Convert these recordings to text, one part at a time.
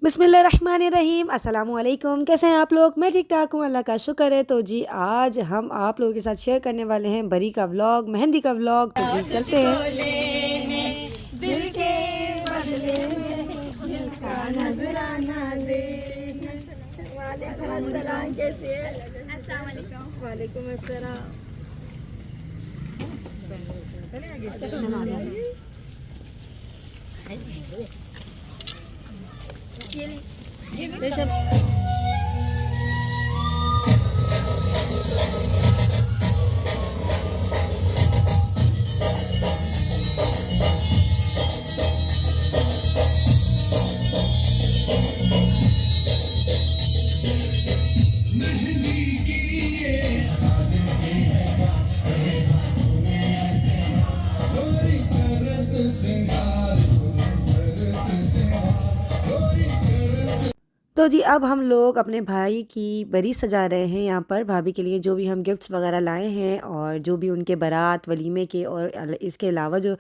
बिस्मिल्लाहिर्रहमानिर्रहीम। अस्सलामुअलैकुम। कैसे हैं आप लोग? मैं ठीक ठाक हूँ, अल्लाह का शुक्र है। तो जी आज हम आप लोगों के साथ शेयर करने वाले हैं बरी का व्लॉग, मेहंदी का व्लॉग। तो जी चलते हैं। लेने दिल के बदले में उसका नजराना दे। वालेकुम अस्सलाम, कैसे हैं? अस्सलाम वालेकुम। वालेकुम अस्सलाम। चले आगे। तो जी अब हम लोग अपने भाई की बरी सजा रहे हैं यहाँ पर, भाभी के लिए जो भी हम गिफ्ट्स वगैरह लाए हैं और जो भी उनके बारात वलीमे के और इसके अलावा जो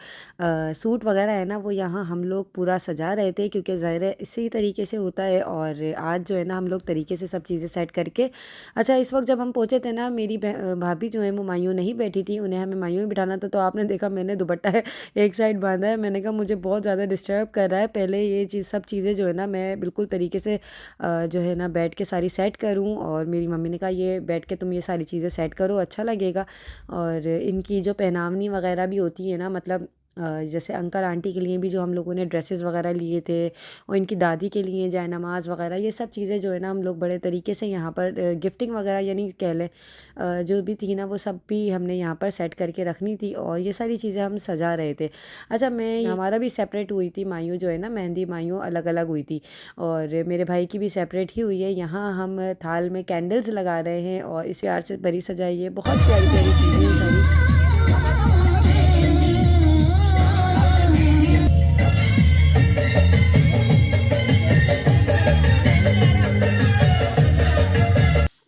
सूट वगैरह है ना, वो यहाँ हम लोग पूरा सजा रहे थे, क्योंकि ज़ाहिर है इसी तरीके से होता है। और आज जो है ना हम लोग तरीके से सब चीज़ें सेट करके, अच्छा इस वक्त जब हम पहुँचे थे ना, मेरी भाभी जो है वो मायूं नहीं बैठी थी, उन्हें हमें मायूं ही बिठाना था। तो आपने देखा मैंने दुपट्टा है एक साइड बांधा है। मैंने कहा मुझे बहुत ज़्यादा डिस्टर्ब कर रहा है, पहले ये चीज़ सब चीज़ें जो है ना मैं बिल्कुल तरीके से जो है ना बैठ के सारी सेट करूं। और मेरी मम्मी ने कहा ये बैठ के तुम ये सारी चीज़ें सेट करो, अच्छा लगेगा। और इनकी जो पहनावनी वगैरह भी होती है ना, मतलब जैसे अंकल आंटी के लिए भी जो हम लोगों ने ड्रेसेस वगैरह लिए थे, और इनकी दादी के लिए जाए नमाज वगैरह, ये सब चीज़ें जो है ना हम लोग बड़े तरीके से यहाँ पर गिफ्टिंग वगैरह यानी कह लें जो भी थी ना, वो सब भी हमने यहाँ पर सेट करके रखनी थी। और ये सारी चीज़ें हम सजा रहे थे। अच्छा मैं हमारा भी सेपरेट हुई थी मायूं, जो है ना मेहंदी मायूं अलग अलग हुई थी, और मेरे भाई की भी सेपरेट ही हुई है। यहाँ हम थाल में कैंडल्स लगा रहे हैं और इस प्यार से बरी सजाई है। बहुत प्यारी प्यारी चीज़ें हैं सारी।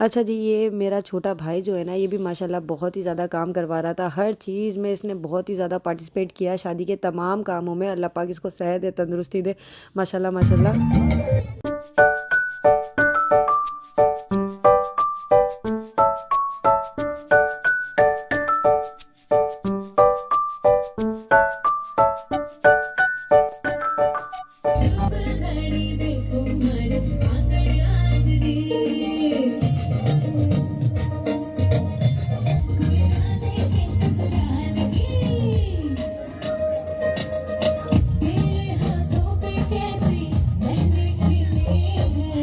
अच्छा जी, ये मेरा छोटा भाई जो है ना, ये भी माशाल्लाह बहुत ही ज़्यादा काम करवा रहा था। हर चीज़ में इसने बहुत ही ज़्यादा पार्टिसिपेट किया, शादी के तमाम कामों में। अल्लाह पाक इसको सेहत दे, तंदुरुस्ती दे, माशाल्लाह माशाल्लाह। शुभ घड़ी देखो मन आंगन आज जी। कोई ना देखे ससुराल की, तेरे हाथों पे कैसी मेहंदी खिली है।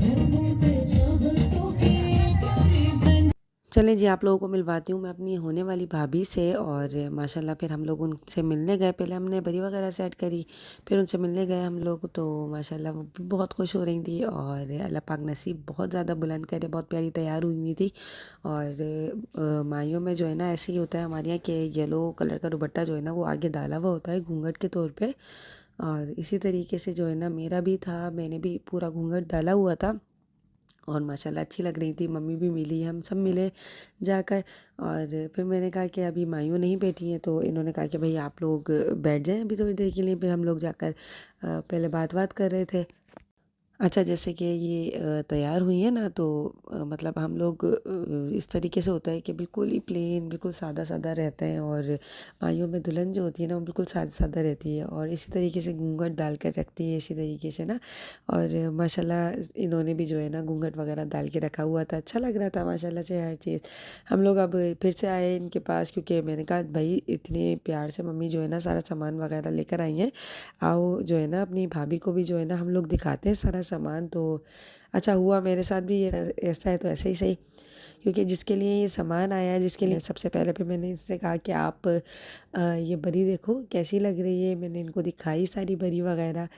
रंगों से चाहतों की डोरी बंधी। चलें जी, आप लोगों को मिलवाती हूँ मैं अपनी होने वाली भाभी से। और माशाल्लाह फिर हम लोग उनसे मिलने गए। पहले हमने बरी वगैरह सेट करी, फिर उनसे मिलने गए हम लोग। तो माशाल्लाह वो भी बहुत खुश हो रही थी, और अल्लाह पाक नसीब बहुत ज़्यादा बुलंद करे, बहुत प्यारी तैयार हुई हुई थी। और माइयों में जो है ना ऐसे ही होता है हमारे यहाँ कि येलो कलर का दुपट्टा जो है ना वो आगे डाला हुआ होता है घूंघट के तौर पर। और इसी तरीके से जो है ना मेरा भी था, मैंने भी पूरा घूंघट डाला हुआ था, और माशाल्लाह अच्छी लग रही थी। मम्मी भी मिली, हम सब मिले जाकर। और फिर मैंने कहा कि अभी मायूं नहीं बैठी हैं, तो इन्होंने कहा कि भाई आप लोग बैठ जाएं अभी थोड़ी देर के लिए। फिर हम लोग जाकर पहले बात कर रहे थे। अच्छा जैसे कि ये तैयार हुई है ना, तो मतलब हम लोग इस तरीके से होता है कि बिल्कुल ही प्लेन, बिल्कुल सादा सादा रहते हैं। और माइयों में दुल्हन जो होती है ना वो बिल्कुल सादा सादा रहती है, और इसी तरीके से घूंघट डाल कर रखती है, इसी तरीके से ना। और माशाल्लाह इन्होंने भी जो है ना घूंघट वगैरह डाल के रखा हुआ था, अच्छा लग रहा था माशाल्लाह से हर चीज़। हम लोग अब फिर से आए इनके पास, क्योंकि मैंने कहा भाई इतने प्यार से मम्मी जो है ना सारा सामान वगैरह लेकर आई हैं, आओ जो है ना अपनी भाभी को भी जो है ना हम लोग दिखाते हैं सारा सामान। तो अच्छा हुआ मेरे साथ भी ये ऐसा है, तो ऐसे ही सही, क्योंकि जिसके लिए ये सामान आया है, जिसके लिए सबसे पहले फिर मैंने इससे कहा कि आप ये बरी देखो कैसी लग रही है। मैंने इनको दिखाई सारी बरी वगैरह,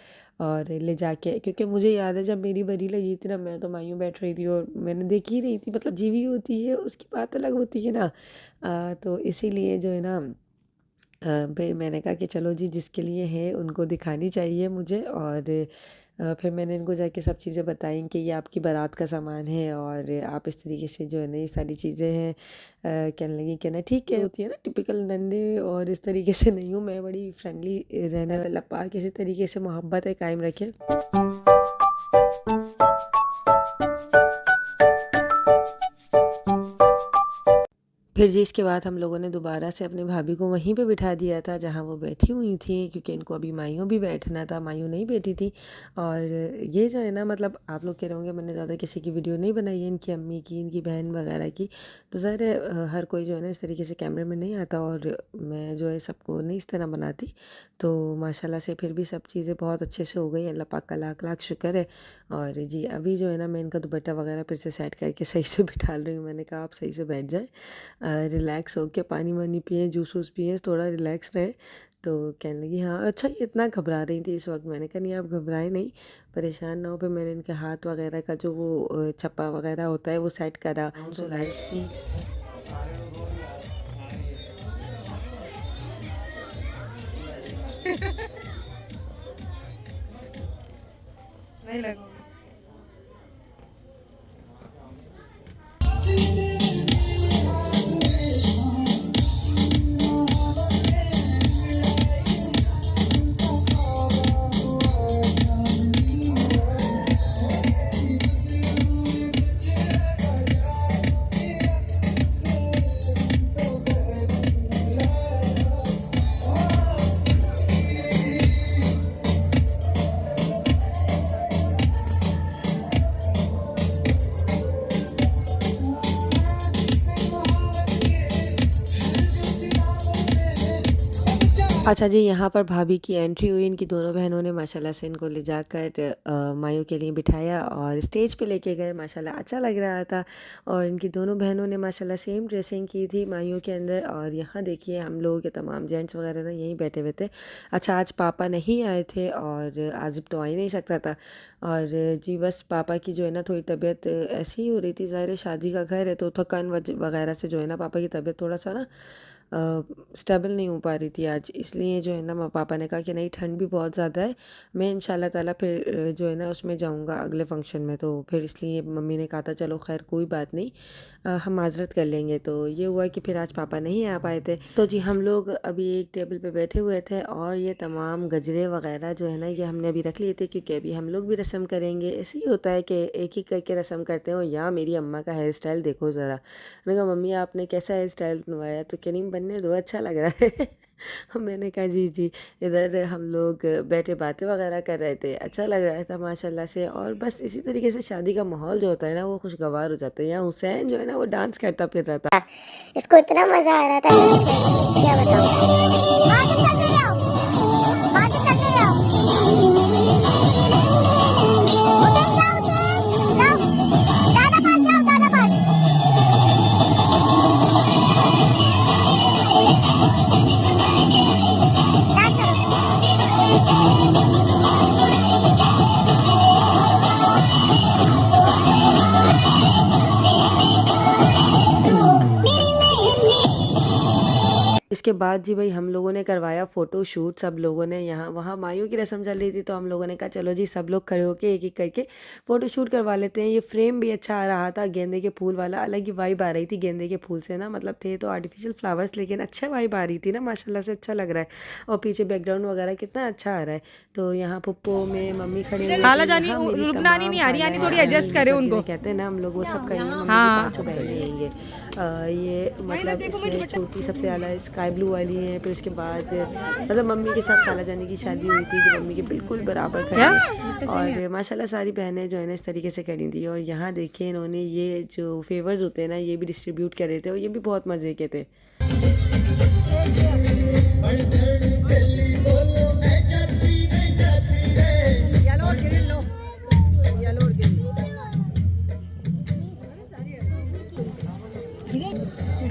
और ले जाके, क्योंकि मुझे याद है जब मेरी बरी लगी थी ना, मैं तो मायूं बैठ रही थी और मैंने देखी ही नहीं थी। मतलब जीवी होती है उसकी बात अलग होती है ना। तो इसीलिए जो है ना फिर मैंने कहा कि चलो जी जिसके लिए है उनको दिखानी चाहिए मुझे। और फिर मैंने इनको जाके सब चीज़ें बताई कि ये आपकी बारात का सामान है, और आप इस तरीके से जो है ना ये सारी चीज़ें हैं। कहने लगी कि ना ठीक है, होती है ना टिपिकल नंदे, और इस तरीके से नहीं हूँ मैं, बड़ी फ्रेंडली रहने वाला। पाक इसी तरीके से मोहब्बत है कायम रखे। फिर जी इसके बाद हम लोगों ने दोबारा से अपनी भाभी को वहीं पे बिठा दिया था जहाँ वो बैठी हुई थी, क्योंकि इनको अभी मायूं भी बैठना था, मायूं नहीं बैठी थी। और ये जो है ना, मतलब आप लोग कह रहे होंगे मैंने ज़्यादा किसी की वीडियो नहीं बनाई है, इनकी अम्मी की, इनकी बहन वगैरह की। तो ज़ाहिर है हर कोई जो है ना इस तरीके से कैमरे में नहीं आता, और मैं जो है सबको नहीं इस तरह बनाती। तो माशाल्लाह से फिर भी सब चीज़ें बहुत अच्छे से हो गई, अल्लाह पाक का लाख लाख शुक्र है। और जी अभी जो है ना मैं इनका दुपट्टा वगैरह फिर से सेट करके सही से बिठा रही हूँ। मैंने कहा आप सही से बैठ जाएँ, रिलैक्स हो के पानी वानी पिए, जूस वूस पिए, थोड़ा रिलैक्स रहे। तो कहने लगी हाँ अच्छा, ये इतना घबरा रही थी इस वक्त। मैंने कहा नहीं आप घबराए नहीं, परेशान ना हो। फिर मैंने इनके हाथ वगैरह का जो वो छप्पा वगैरह होता है वो सेट करा, तो लाइट्स थी। नहीं लगा। अच्छा जी, यहाँ पर भाभी की एंट्री हुई। इनकी दोनों बहनों ने माशाल्लाह से इनको ले जाकर मायूं के लिए बिठाया और स्टेज पे लेके गए। माशाल्लाह अच्छा लग रहा था। और इनकी दोनों बहनों ने माशाल्लाह सेम ड्रेसिंग की थी मायूं के अंदर। और यहाँ देखिए हम लोग के तमाम जेंट्स वगैरह ना यहीं बैठे हुए थे। अच्छा आज पापा नहीं आए थे और आज़िब तो आ ही नहीं सकता था। और जी बस पापा की जो है ना थोड़ी तबीयत ऐसी ही हो रही थी। ज़ाहिर है शादी का घर है तो थकान वगैरह से जो है ना पापा की तबीयत थोड़ा सा ना स्टेबल नहीं हो पा रही थी आज। इसलिए जो है ना पापा ने कहा कि नहीं ठंड भी बहुत ज़्यादा है, मैं इंशाल्लाह ताला फिर जो है ना उसमें जाऊंगा अगले फंक्शन में। तो फिर इसलिए मम्मी ने कहा था चलो खैर कोई बात नहीं, हम माजरत कर लेंगे। तो ये हुआ कि फिर आज पापा नहीं आ पाए थे। तो जी हम लोग अभी एक टेबल पे बैठे हुए थे और ये तमाम गजरे वगैरह जो है ना ये हमने अभी रख लिए थे, क्योंकि अभी हम लोग भी रस्म करेंगे। ऐसे ही होता है कि एक एक करके रस्म करते हो। या मेरी अम्मा का हेयर स्टाइल देखो ज़रा। मैंने कहा मम्मी आपने कैसा हेयर स्टाइल बनवाया? तो कह नहीं बनने दो, अच्छा लग रहा है। मैंने कहा जी जी। इधर हम लोग बैठे बातें वगैरह कर रहे थे, अच्छा लग रहा था माशाल्लाह से। और बस इसी तरीके से शादी का माहौल जो होता है ना वो खुशगवार हो जाता है। यहाँ हुसैन जो है ना वो डांस करता फिर रहा था। इसको इतना मजा आ रहा था क्या बताऊं। आगे चलते जाओ, आगे चलते जाओ। उधर जाओ, जाओ, दादा पास जाओ, दादा पास। डांस इसके बाद जी भाई हम लोगों ने करवाया फ़ोटो शूट। सब लोगों ने यहाँ वहाँ मायूं की रस्म चल रही थी, तो हम लोगों ने कहा चलो जी सब लोग खड़े होके एक एक करके फ़ोटो शूट करवा लेते हैं। ये फ्रेम भी अच्छा आ रहा था, गेंदे के फूल वाला, अलग ही वाइब आ रही थी गेंदे के फूल से ना। मतलब थे तो आर्टिफिशियल फ्लावर्स, लेकिन अच्छा वाइब आ रही थी ना, माशाल्लाह से अच्छा लग रहा है। और पीछे बैकग्राउंड वगैरह कितना अच्छा आ रहा है। तो यहाँ पुप्पो में मम्मी खड़ी हुई थी, खाला जानी यहाँ मेरी रुकनानी नहीं आ रही, यानी थोड़ी एडजस्ट करे उनको। जिन्हें कहते हैं ना हम लोग, वो सब खड़ी हैं। मम्मी की हाँ। 5 बहनें हैं ये मतलब इसमें छोटी सबसे ज़्यादा स्काई ब्लू वाली है। फिर उसके बाद मतलब मम्मी के साथ खाला जानी की शादी हुई थी जो मम्मी के बिल्कुल बराबर खड़ी। और माशाल्लाह सारी बहनें जो है ना इस तरीके से खड़ी थी। और यहाँ देखिए इन्होंने ये जो फेवर्स होते हैं ना ये भी डिस्ट्रीब्यूट कर रहे थे, और ये भी बहुत मज़े के थे।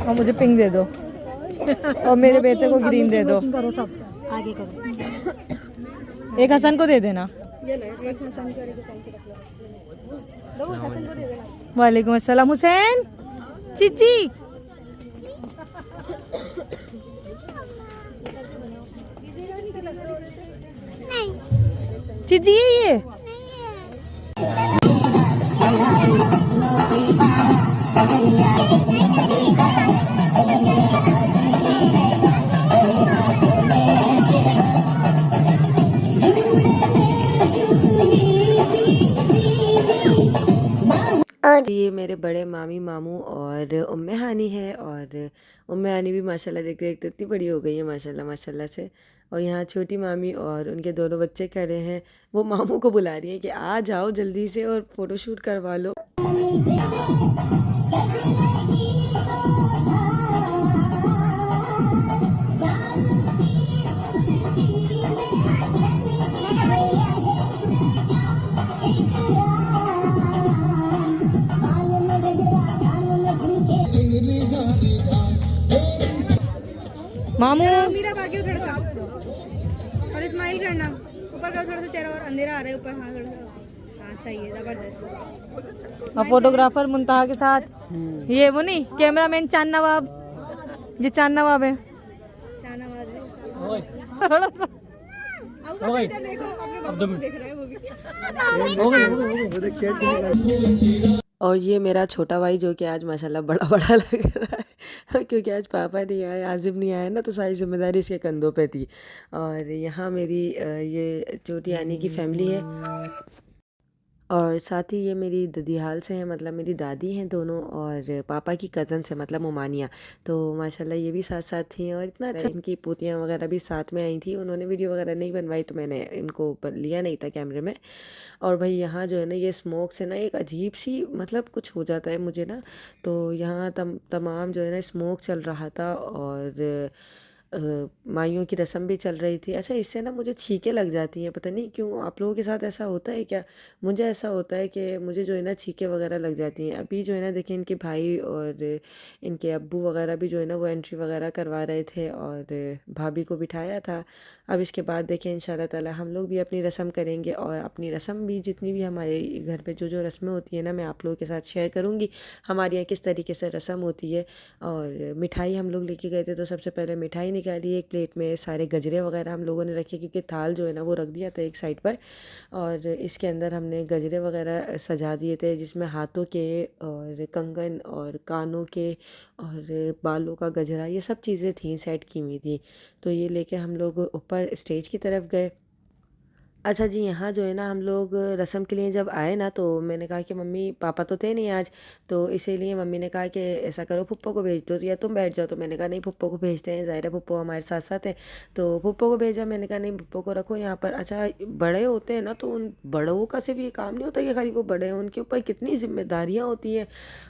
और मुझे पिंक दे दो और मेरे बेटे को ग्रीन दे दो। करो सब आगे करो। एक हसन को दे देना। वालेकुम अस्सलाम। हुसैन चिची चिची ये जी ये मेरे बड़े मामी मामू और उम्मे हानी है। और उम्मे हानी भी माशाल्लाह देखते देखते इतनी बड़ी हो गई है माशाल्लाह माशाल्लाह से। और यहाँ छोटी मामी और उनके दोनों बच्चे खड़े हैं, वो मामू को बुला रही हैं कि आ जाओ जल्दी से और फ़ोटोशूट करवा लो। मामू मीरा बाकी हो थोड़ा सा और स्माइल करना, ऊपर करो थोड़ा सा चेहरा, और अंधेरा आ रहा है ऊपर, हाँ थोड़ा सा, हाँ सही है, जबरदस्त। और फोटोग्राफर मुंतहा के साथ ये वो नहीं, कैमरामैन चांद नवाब, ये चांद नवाब है। थोड़ा सा इधर देखो, अपने बाबू को देख रहा है वो भी। और ये मेरा छोटा भाई जो कि आज माशाल्लाह बड़ा बड़ा लग रहा है क्योंकि आज पापा नहीं आए, आजिम नहीं आया ना, तो सारी जिम्मेदारी इसके कंधों पे थी। और यहाँ मेरी ये छोटी आनी की फैमिली है, और साथ ही ये मेरी ददीहाल से हैं, मतलब मेरी दादी हैं दोनों, और पापा की कज़न से मतलब उमानिया। तो माशाल्लाह ये भी साथ साथ थी, और इतना अच्छा इनकी पोतियाँ वगैरह भी साथ में आई थी। उन्होंने वीडियो वगैरह नहीं बनवाई तो मैंने इनको लिया नहीं था कैमरे में। और भाई यहाँ जो है ना, ये स्मोक से ना एक अजीब सी मतलब कुछ हो जाता है मुझे ना, तो यहाँ तमाम जो है ना स्मोक चल रहा था, और माइयों की रस्म भी चल रही थी। अच्छा, इससे ना मुझे छींकें लग जाती हैं, पता नहीं क्यों, आप लोगों के साथ ऐसा होता है क्या? मुझे ऐसा होता है कि मुझे जो है ना छींकें वगैरह लग जाती हैं। अभी जो है ना देखिए, इनके भाई और इनके अब्बू वगैरह भी जो है ना वो एंट्री वगैरह करवा रहे थे, और भाभी को बिठाया था। अब इसके बाद देखें इंशाल्लाह ताला हम लोग भी अपनी रस्म करेंगे, और अपनी रस्म भी जितनी भी हमारे घर पे जो जो रस्में होती हैं ना, मैं आप लोगों के साथ शेयर करूँगी हमारे यहाँ किस तरीके से रस्म होती है। और मिठाई हम लोग लेके गए थे, तो सबसे पहले मिठाई निकाली एक प्लेट में, सारे गजरे वगैरह हम लोगों ने रखे, क्योंकि थाल जो है ना वो रख दिया था एक साइड पर, और इसके अंदर हमने गजरे वगैरह सजा दिए थे, जिसमें हाथों के और कंगन और कानों के और बालों का गजरा, ये सब चीज़ें थी सेट की हुई थी। तो ये लेके हम लोग ऊपर स्टेज की तरफ गए। अच्छा जी, यहाँ जो है ना हम लोग रस्म के लिए जब आए ना, तो मैंने कहा कि मम्मी पापा तो थे नहीं आज, तो इसीलिए मम्मी ने कहा कि ऐसा करो फुप्पो को भेज दो, तो या तुम बैठ जाओ। तो मैंने कहा नहीं, फुप्पो को भेजते हैं, ज़ाहिर है फुप्पो हमारे साथ साथ हैं। तो फुप्पो को भेजा, मैंने कहा नहीं फुप्पो को रखो यहाँ पर। अच्छा, बड़े होते हैं ना, तो उन बड़ों का सिर्फ ये काम नहीं होता कि खाली वो बड़े हैं, उनके ऊपर कितनी जिम्मेदारियाँ होती हैं,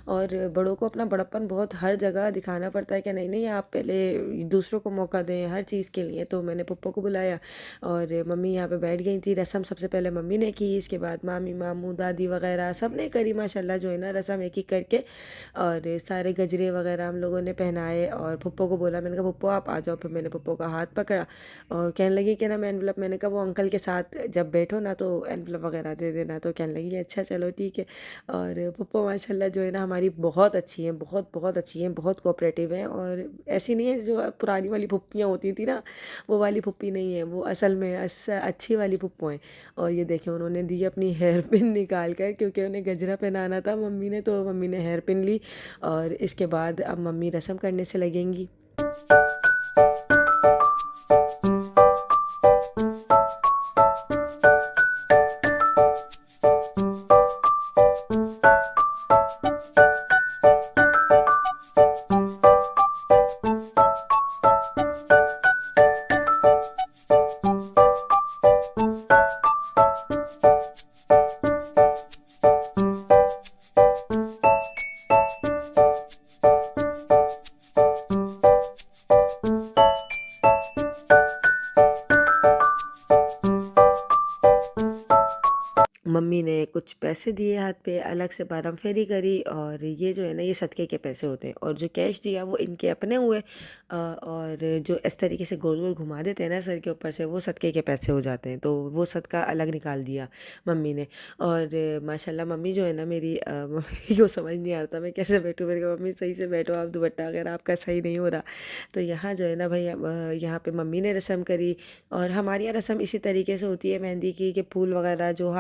और बड़ों को अपना बड़प्पन बहुत हर जगह दिखाना पड़ता है कि नहीं नहीं आप पहले दूसरों को मौका दें हर चीज़ के लिए। तो मैंने पप्पो को बुलाया, और मम्मी यहाँ पे बैठ गई थी। रस्म सबसे पहले मम्मी ने की, इसके बाद मामी मामू दादी वगैरह सब ने करी माशाल्लाह जो है ना रस्म एक एक करके, और सारे गजरे वगैरह हम लोगों ने पहनाए। और पप्पो को बोला, मैंने कहा पप्पो आप आ जाओ। फिर मैंने पप्पो का हाथ पकड़ा और कहने लगी कि ना मैं एनवलप, मैंने कहा वो अंकल के साथ जब बैठो ना तो एनवलप वगैरह दे देना। तो कहने लगी अच्छा चलो ठीक है। और पप्पो माशाल्लाह जो है ना हमारी बहुत अच्छी हैं, बहुत बहुत अच्छी हैं, बहुत कोऑपरेटिव हैं। और ऐसी नहीं है जो पुरानी वाली फुप्पियाँ होती थी ना, वो वाली फुप्पी नहीं है, वो असल में अच्छी वाली फुप्पो हैं। और ये देखें उन्होंने दी अपनी हेयर पिन निकाल कर, क्योंकि उन्हें गजरा पहनाना था मम्मी ने, तो मम्मी ने हेयर पिन ली। और इसके बाद अब मम्मी रस्म करने से लगेंगी। मम्मी ने कुछ पैसे दिए हाथ पे, अलग से बारम फेरी करी। और ये जो है ना ये सदक़े के पैसे होते हैं, और जो कैश दिया वो इनके अपने हुए। और जो इस तरीके से गोल गोल घुमा देते हैं ना सर के ऊपर से, वो सदक़े के पैसे हो जाते हैं। तो वो सदका अलग निकाल दिया मम्मी ने। और माशाल्लाह मम्मी जो है ना मेरी, मम्मी को समझ नहीं आता मैं कैसे बैठूँ। मैंने कहा मम्मी सही से बैठो, आप दुपट्टा अगर आपका सही नहीं हो रहा। तो यहाँ जो है ना भाई, यहाँ पे मम्मी ने रस्म करी। और हमारी यहाँ रस्म इसी तरीके से होती है मेहंदी की, कि फूल वगैरह जो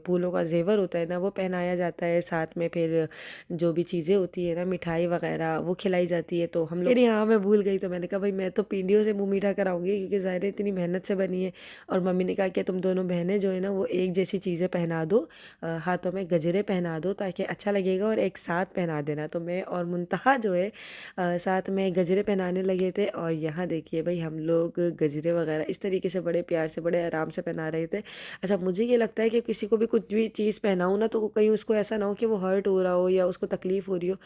फूलों का ज़ेवर होता है ना वो पहनाया जाता है, साथ में फिर जो भी चीज़ें होती है ना मिठाई वगैरह वो खिलाई जाती है। तो हम लोग हाँ मैं भूल गई, तो मैंने कहा भाई मैं तो पिंडियों से मुँह मीठा कराऊंगी क्योंकि ज़ाहिर है इतनी मेहनत से बनी है। और मम्मी ने कहा कि तुम दोनों बहनें जो है ना वो एक जैसी चीज़ें पहना दो, हाथों में गजरे पहना दो ताकि अच्छा लगेगा और एक साथ पहना देना। तो मैं और मुंतहा जो है साथ में गजरे पहनाने लगे थे। और यहाँ देखिए भाई हम लोग गजरे वगैरह इस तरीके से बड़े प्यार से बड़े आराम से पहना रहे थे। अच्छा मुझे ये लगता है कि किसी को भी कुछ भी चीज़ पहनाऊँ ना तो कहीं उसको ऐसा ना हो कि वो हर्ट हो रहा हो या उसको तकलीफ़ हो रही हो,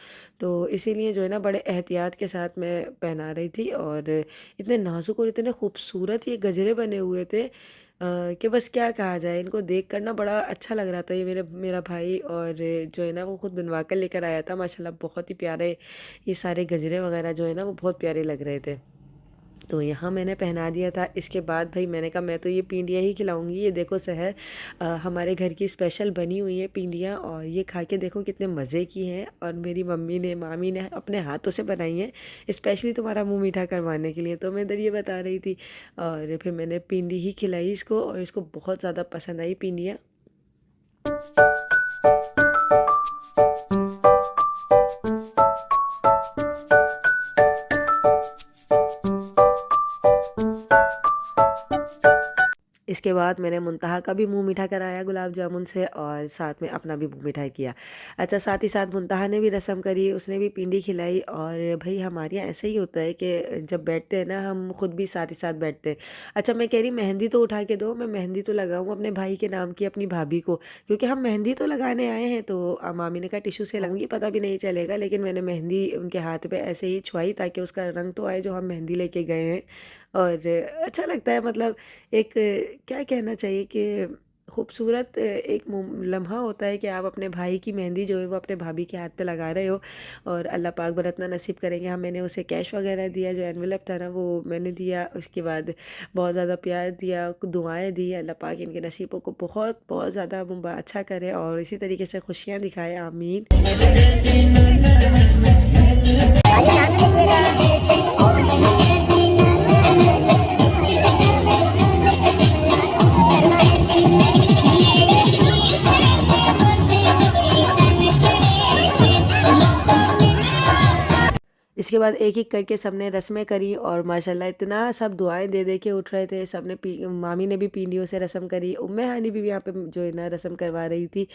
तो इसीलिए जो है ना बड़े एहतियात के साथ मैं पहना रही थी। और इतने नाजुक और इतने खूबसूरत ये गजरे बने हुए थे कि बस क्या कहा जाए, इनको देख कर ना बड़ा अच्छा लग रहा था। ये मेरा भाई और जो है ना वो खुद बनवा कर लेकर आया था। माशाल्लाह बहुत ही प्यारे ये सारे गजरे वगैरह जो है ना वो बहुत प्यारे लग रहे थे। तो यहाँ मैंने पहना दिया था। इसके बाद भाई मैंने कहा मैं तो ये पिंडियाँ ही खिलाऊंगी। ये देखो सहर हमारे घर की स्पेशल बनी हुई है पिंडियाँ, और ये खा के देखो कितने मज़े की हैं। और मेरी मामी ने अपने हाथों से बनाई हैं स्पेशली तुम्हारा मुंह मीठा करवाने के लिए। तो मैं इधर ये बता रही थी और फिर मैंने पिंडी ही खिलाई इसको, और इसको बहुत ज़्यादा पसंद आई पिंडियाँ। इसके बाद मैंने मुंतहा का भी मुंह मीठा कराया गुलाब जामुन से, और साथ में अपना भी मुंह मीठा किया। अच्छा साथ ही साथ मुंतहा ने भी रस्म करी, उसने भी पिंडी खिलाई। और भाई हमारे यहाँ ऐसा ही होता है कि जब बैठते हैं ना हम खुद भी साथ ही साथ बैठते हैं। अच्छा मैं कह रही मेहंदी तो उठा के दो, मैं मेहंदी तो लगाऊँ अपने भाई के नाम की अपनी भाभी को, क्योंकि हम मेहंदी तो लगाने आए हैं। तो मामी ने कहा टिशू से लगाऊंगी, पता भी नहीं चलेगा, लेकिन मैंने मेहंदी उनके हाथ पे ऐसे ही छुआई ताकि उसका रंग तो आए जो हम मेहंदी लेके गए हैं। और अच्छा लगता है, मतलब एक क्या कहना चाहिए कि खूबसूरत एक लम्हा होता है कि आप अपने भाई की मेहंदी जो है वो अपने भाभी के हाथ पे लगा रहे हो। और अल्लाह पाक बरतना नसीब करेंगे। हाँ मैंने उसे कैश वगैरह दिया, जो एनवेलप था ना वो मैंने दिया। उसके बाद बहुत ज़्यादा प्यार दिया, दुआएं दी। अल्लाह पाक इनके नसीबों को बहुत बहुत ज़्यादा अच्छा करे और इसी तरीके से खुशियाँ दिखाए, आमीन। इसके बाद एक एक करके सबने रस्में करी और माशाल्लाह इतना सब दुआएं दे दे के उठ रहे थे। सबने मामी ने भी पिंडियों से रस्म करी, उम्मे हानी भी यहाँ पे जो है ना रस्म करवा रही थी।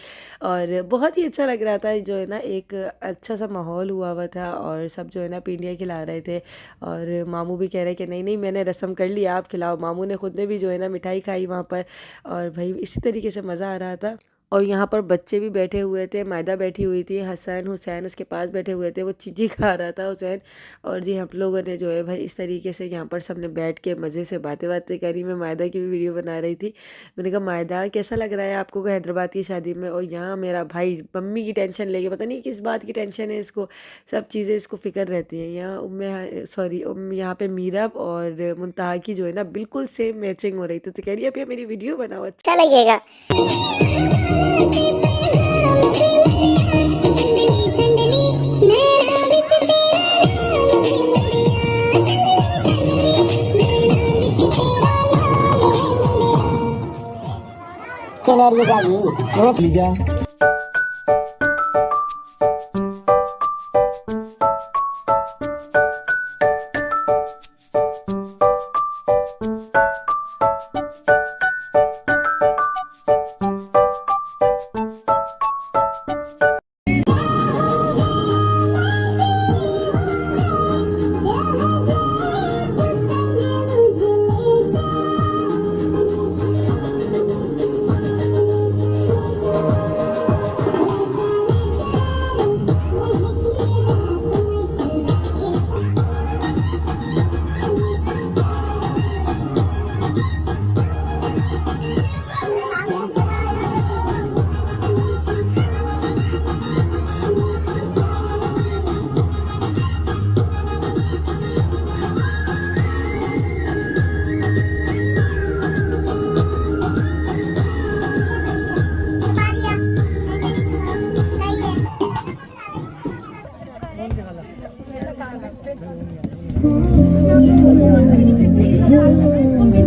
और बहुत ही अच्छा लग रहा था, जो है ना एक अच्छा सा माहौल हुआ था और सब जो है ना पिंडियाँ खिला रहे थे। और मामू भी कह रहे कि नहीं मैंने रस्म कर लिया, आप खिलाओ। मामू ने खुद ने भी जो है ना मिठाई खाई वहाँ पर, और भाई इसी तरीके से मज़ा आ रहा था। और यहाँ पर बच्चे भी बैठे हुए थे, मायदा बैठी हुई थी, हुसैन उसके पास बैठे हुए थे, वो चीज़ी खा रहा था हुसैन। और जी हम लोगों ने जो है भाई इस तरीके से यहाँ पर सबने बैठ के मज़े से बातें करी। मैं मायदा की भी वीडियो बना रही थी। मैंने कहा मायदा कैसा लग रहा है आपको हैदराबाद की शादी में। और यहाँ मेरा भाई मम्मी की टेंशन लेके, पता नहीं किस बात की टेंशन है इसको, सब चीज़ें इसको फ़िक्र रहती हैं। यहाँ यहाँ पे मीरब और मुंतहा की जो है ना बिल्कुल सेम मैचिंग हो रही थी। तो कह रही है अभी मेरी वीडियो बनाओ, अच्छा लगेगा।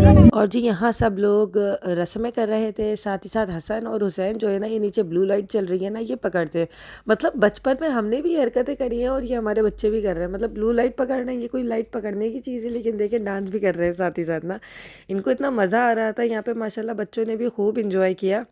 और जी यहाँ सब लोग रस्में कर रहे थे, साथ ही साथ हसन और हुसैन जो है ना, ये नीचे ब्लू लाइट चल रही है ना, ये पकड़ते हैं। मतलब बचपन में हमने भी ये हरकतें करी हैं और ये हमारे बच्चे भी कर रहे हैं। मतलब ब्लू लाइट पकड़ना, ये कोई लाइट पकड़ने की चीज़ है, लेकिन देखिए डांस भी कर रहे हैं साथ ही साथ ना। इनको इतना मज़ा आ रहा था यहाँ पे, माशाल्लाह बच्चों ने भी खूब इंजॉय किया।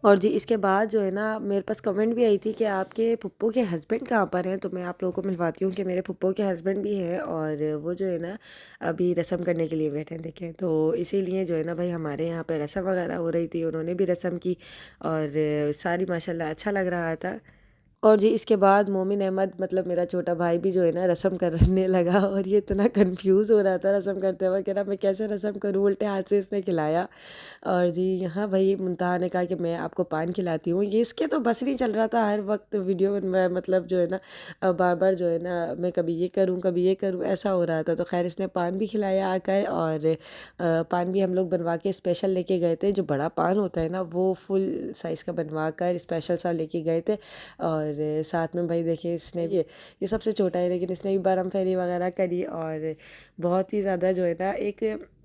और जी इसके बाद जो है ना, मेरे पास कमेंट भी आई थी कि आपके फुप्पो के हस्बैंड कहाँ पर हैं, तो मैं आप लोगों को मिलवाती हूँ कि मेरे फुप्पो के हस्बैंड भी हैं और वो जो है ना अभी रस्म करने के लिए बैठे हैं, देखें। तो इसीलिए जो है ना भाई, हमारे यहाँ पे रस्म वगैरह हो रही थी, उन्होंने भी रस्म की और सारी माशाल्लाह अच्छा लग रहा था। और जी इसके बाद मोमिन अहमद, मतलब मेरा छोटा भाई भी जो है ना रस्म करने लगा और ये इतना कंफ्यूज हो रहा था रस्म करते हुए, कह रहा मैं कैसे रस्म करूँ, उल्टे हाथ से इसने खिलाया। और जी यहाँ भाई मुंतहा ने कहा कि मैं आपको पान खिलाती हूँ, ये इसके तो बस नहीं चल रहा था, हर वक्त वीडियो में मतलब जो है ना बार बार जो है ना, मैं कभी ये करूँ कभी ये करूँ, ऐसा हो रहा था। तो खैर इसने पान भी खिलाया आकर, और पान भी हम लोग बनवा के स्पेशल लेके गए थे, जो बड़ा पान होता है ना वो फुल साइज़ का बनवा कर स्पेशल सा लेके गए थे। और साथ में भाई देखिए इसने भी, ये सबसे छोटा है लेकिन इसने भी बरम फेरी वगैरह करी, और बहुत ही ज़्यादा जो है ना, एक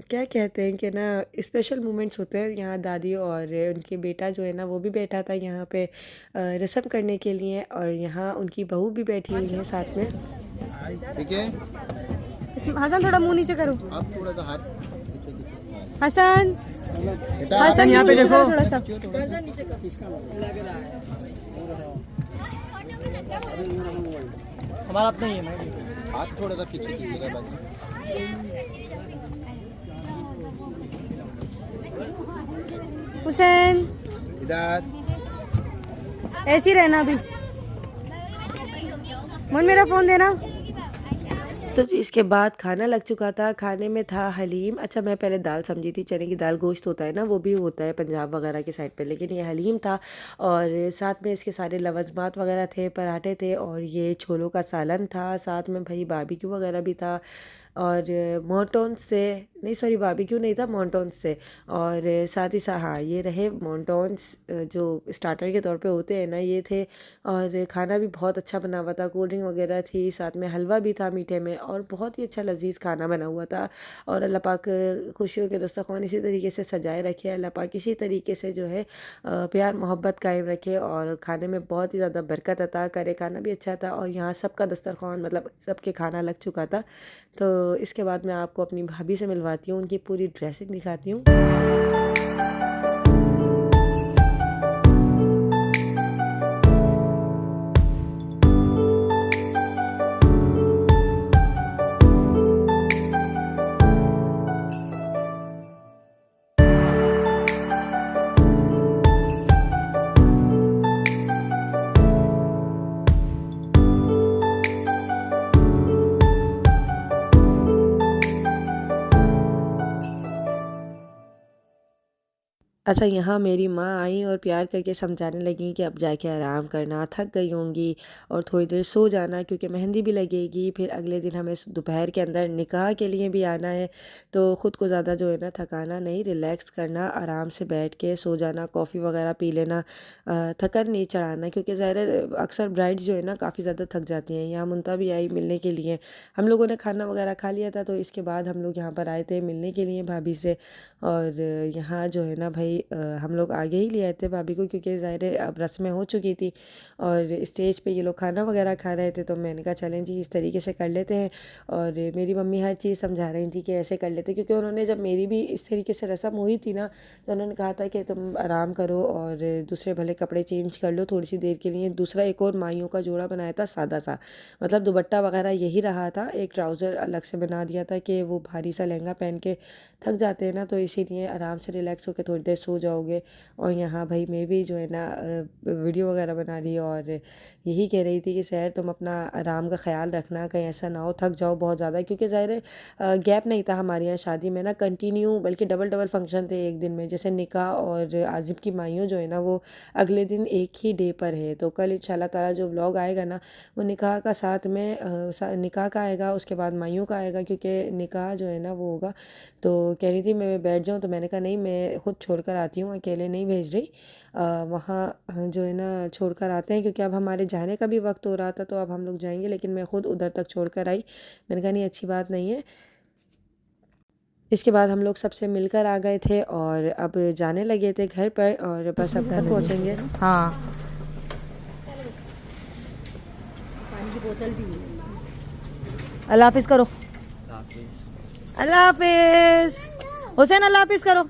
क्या कहते हैं कि ना स्पेशल मोमेंट्स होते हैं यहाँ। दादी और उनके बेटा जो है ना वो भी बैठा था यहाँ पे रस्म करने के लिए, और यहाँ उनकी बहू भी बैठी हुई है साथ में। ठीक है, हसन थोड़ा मुंह नीचे करो, आप थोड़ा सा हाथ हसन बेटा, हसन यहाँ पे देखो थोड़ा सा। हमारा अपना ही है। हाथ थोड़ा सा पीछे कीजिएगा बाकी। हुसैन इधर ऐसे ही रहना अभी, मन मेरा फोन देना। तो जी इसके बाद खाना लग चुका था। खाने में था हलीम। अच्छा मैं पहले दाल समझी थी, चने की दाल, गोश्त होता है ना, वो भी होता है पंजाब वगैरह की साइड पे, लेकिन ये हलीम था। और साथ में इसके सारे लवज़मात वगैरह थे, पराठे थे, और ये छोलों का सालन था। साथ में भाई बारबेक्यू वगैरह भी था, और मोंटोन से, नहीं सॉरी बारबेक्यू नहीं था, मोंटोन्स से। और साथ ही साथ हाँ ये रहे मोंटोन्स, जो स्टार्टर के तौर पे होते हैं ना, ये थे। और खाना भी बहुत अच्छा बना हुआ था, कोल्ड ड्रिंक वगैरह थी, साथ में हलवा भी था मीठे में, और बहुत ही अच्छा लजीज खाना बना हुआ था। और अल्लाह पाक खुशियों के दस्तरखान इसी तरीके से सजाए रखे, अल्लाह पाक इसी तरीके से जो है प्यार मोहब्बत कायम रखे, और खाने में बहुत ही ज़्यादा बरकत अता करे। खाना भी अच्छा था, और यहाँ सबका दस्तरखान मतलब सबके खाना लग चुका था। तो इसके बाद मैं आपको अपनी भाभी से मिलवाती हूँ, उनकी पूरी ड्रेसिंग दिखाती हूँ। अच्छा यहाँ मेरी माँ आई और प्यार करके समझाने लगी कि अब जाके आराम करना, थक गई होंगी और थोड़ी देर सो जाना, क्योंकि मेहंदी भी लगेगी, फिर अगले दिन हमें दोपहर के अंदर निकाह के लिए भी आना है। तो ख़ुद को ज़्यादा जो है ना थकाना नहीं, रिलैक्स करना, आराम से बैठ के सो जाना, कॉफ़ी वगैरह पी लेना, थकन नहीं चढ़ाना, क्योंकि ज़ाहिर अक्सर ब्राइड्स जो है ना काफ़ी ज़्यादा थक जाती हैं। यहाँ मुंता भी आई मिलने के लिए, हम लोगों ने खाना वगैरह खा लिया था, तो इसके बाद हम लोग यहाँ पर आए थे मिलने के लिए भाभी से। और यहाँ जो है ना भाई हम लोग आगे ही ले आए थे भाभी को, क्योंकि ज़ाहिर है अब रस्में हो चुकी थी और स्टेज पे ये लोग खाना वगैरह खा रहे थे। तो मैंने कहा चलें जी इस तरीके से कर लेते हैं। और मेरी मम्मी हर चीज़ समझा रही थी कि ऐसे कर लेते, क्योंकि उन्होंने जब मेरी भी इस तरीके से रस्म हुई थी ना, तो उन्होंने कहा था कि तुम आराम करो और दूसरे भले कपड़े चेंज कर लो थोड़ी सी देर के लिए। दूसरा एक और माइयों का जोड़ा बनाया था सादा सा, मतलब दुपट्टा वगैरह यही रहा था, एक ट्राउज़र अलग से बना दिया था कि वो भारी सा लहंगा पहन के थक जाते हैं ना, तो इसीलिए आराम से रिलैक्स होकर थोड़ी देर सो सो जाओगे। और यहाँ भाई मैं भी जो है ना वीडियो वगैरह बना रही और यही कह रही थी कि सैर तुम अपना आराम का ख्याल रखना, कहीं ऐसा ना हो थक जाओ बहुत ज़्यादा, क्योंकि ज़ाहिर है गैप नहीं था हमारे यहाँ शादी में ना, कंटिन्यू बल्कि डबल फंक्शन थे एक दिन में। जैसे निकाह और आजिब की माइयों जो है ना वो अगले दिन एक ही डे पर है। तो कल इंशाल्लाह ताला जो व्लॉग आएगा ना वो निकाह का साथ में निकाह का आएगा, उसके बाद माइयों का आएगा, क्योंकि निकाह जो है ना वो होगा। तो कह रही थी मैं बैठ जाऊँ, तो मैंने कहा नहीं मैं ख़ुद छोड़ कर आती हूँ, अकेले नहीं भेज रही, वहाँ जो है ना छोड़ कर आते हैं, क्योंकि अब हमारे जाने का भी वक्त हो रहा था तो अब हम लोग जाएंगे। लेकिन मैं ख़ुद उधर तक छोड़ कर आई, मैंने कहा नहीं अच्छी बात नहीं है। इसके बाद हम लोग सबसे मिलकर आ गए थे और अब जाने लगे थे घर पर, और बस अब घर पहुँचेंगे। हाँ पानी की बोतल भी अल्लाह हाफिज़ करो। अल्लाह हाफिज़ हुसैन, अल्लाह हाफिज़ करो।